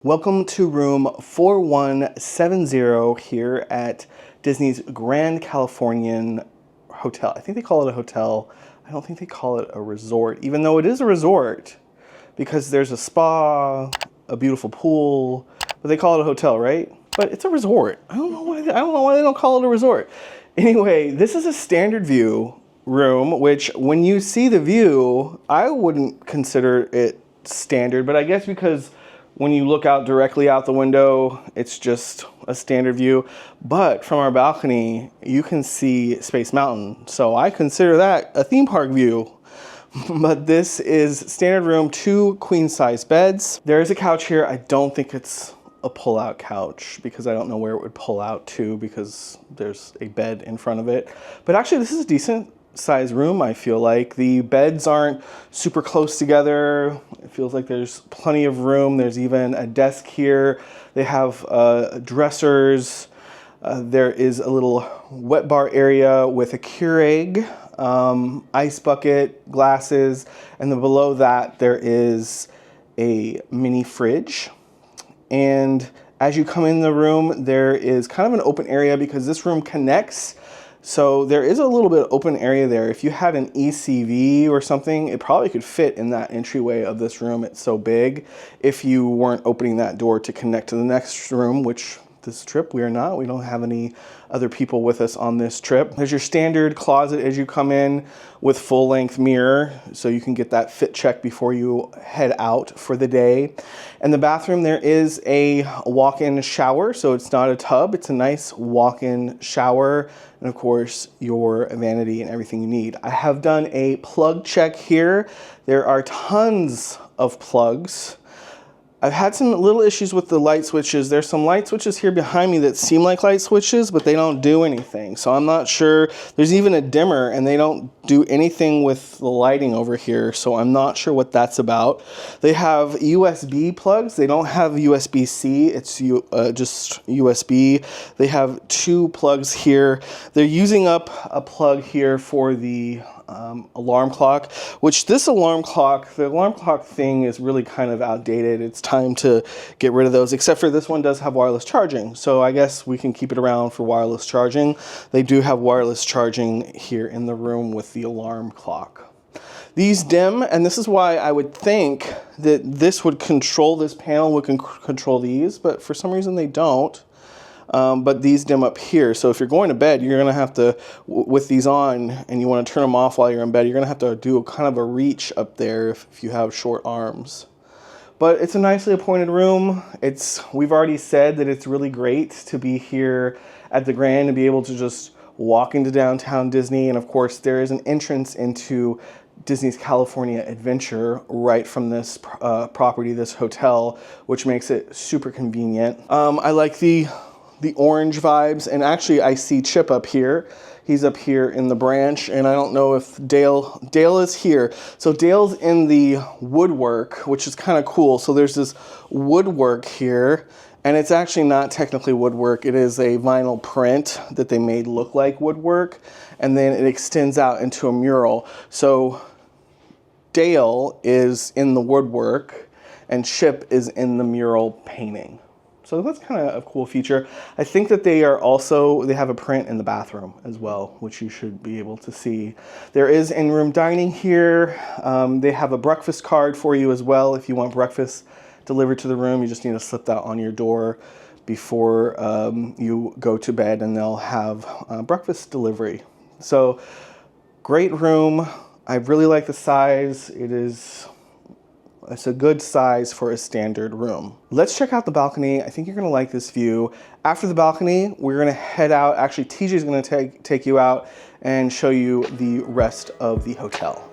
Welcome to room 4170 here at Disney's Grand Californian Hotel. I think they call it a hotel. I don't think they call it a resort, even though it is a resort because there's a spa, a beautiful pool, but they call it a hotel, right? But it's a resort. I don't know why they don't call it a resort. Anyway, this is a standard view room, which when you see the view, I wouldn't consider it standard, but I guess because when you look out directly out the window, it's just a standard view. But from our balcony, you can see Space Mountain. So I consider that a theme park view. But this is standard room, 2 queen size beds. There is a couch here. I don't think it's a pull-out couch because I don't know where it would pull out to because there's a bed in front of it. But actually, this is a decent size room. I feel like the beds aren't super close together. It feels like there's plenty of room. There's even a desk here. They have dressers. There is a little wet bar area with a Keurig, ice bucket, glasses, and then below that there is a mini fridge. And as you come in the room, there is kind of an open area because this room connects. So there is a little bit of open area there. If you had an ECV or something, it probably could fit in that entryway of this room. It's so big. If you weren't opening that door to connect to the next room, which this trip we are not. We don't have any other people with us on this trip. There's your standard closet as you come in with full-length mirror, so you can get that fit check before you head out for the day. In the bathroom, there is a walk-in shower, so it's not a tub. It's a nice walk-in shower, and of course, your vanity and everything you need. I have done a plug check here. There are tons of plugs. I've had some little issues with the light switches. There's some light switches here behind me that seem like light switches, but they don't do anything. So I'm not sure. There's even a dimmer and they don't do anything with the lighting over here. So I'm not sure what that's about. They have USB plugs. They don't have USB-C. It's just USB. They have 2 plugs here. They're using up a plug here for the alarm clock, which the alarm clock thing is really kind of outdated. It's time to get rid of those, except for this one does have wireless charging. So I guess we can keep it around for wireless charging. They do have wireless charging here in the room with the alarm clock. These dim, and this is why I would think that this panel would control these, but for some reason they don't. But these dim up here. So if you're going to bed, you're going to have to, with these on, and you want to turn them off while you're in bed, you're going to have to do kind of a reach up there if you have short arms. But it's a nicely appointed room. We've already said that it's really great to be here at the Grand and be able to just walk into downtown Disney. And of course, there is an entrance into Disney's California Adventure right from this property, this hotel, which makes it super convenient. I like the orange vibes, and actually I see Chip up here. He's up here in the branch, and I don't know if Dale is here. So Dale's in the woodwork, which is kind of cool. So there's this woodwork here, and it's actually not technically woodwork. It is a vinyl print that they made look like woodwork, and then it extends out into a mural. So Dale is in the woodwork, and Chip is in the mural painting. So that's kind of a cool feature. I think that they have a print in the bathroom as well, which you should be able to see. There is in-room dining here. They have a breakfast card for you as well. If you want breakfast delivered to the room, you just need to slip that on your door before you go to bed, and they'll have breakfast delivery. So great room. I really like the size. It's a good size for a standard room. Let's check out the balcony. I think you're gonna like this view. After the balcony, we're gonna head out. Actually, TJ's gonna take you out and show you the rest of the hotel.